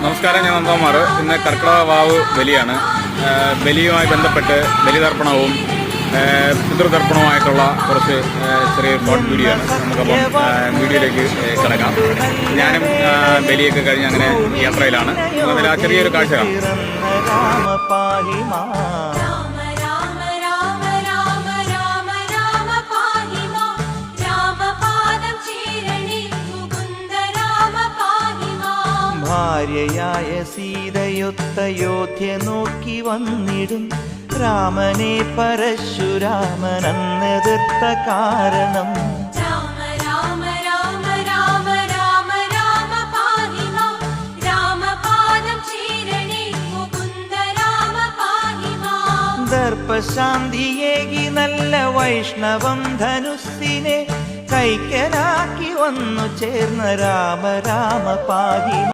നമസ്കാരം, ഞാൻ നന്ദകുമാർ. ഇന്ന് കർക്കിടക വാവ് ബലിയാണ്. ബലിയുമായി ബന്ധപ്പെട്ട് ബലിതർപ്പണവും പിതൃതർപ്പണവുമായിട്ടുള്ള കുറച്ച് ചെറിയ ഷോർട്ട് വീഡിയോ ആണ്. നമുക്കപ്പം വീഡിയോയിലേക്ക് കിടക്കാം. ഞാനും ബലിയൊക്കെ കഴിഞ്ഞ് അങ്ങനെ യാത്രയിലാണ്. അതിൽ ആ ചെറിയൊരു കാഴ്ച കാണാം. ഭാര്യയായ സീതയൊത്ത യോധ്യ നോക്കി വന്നിടും രാമനെ പരശുരാമനെന്നെതിർത്ത കാരണം. ദർപ്പശാന്തിയേകി നല്ല വൈഷ്ണവം ധനുസ്സിനെ കൈക്കലാക്കി വന്നു ചേർന്ന രാമ രാമ പാഹിമ.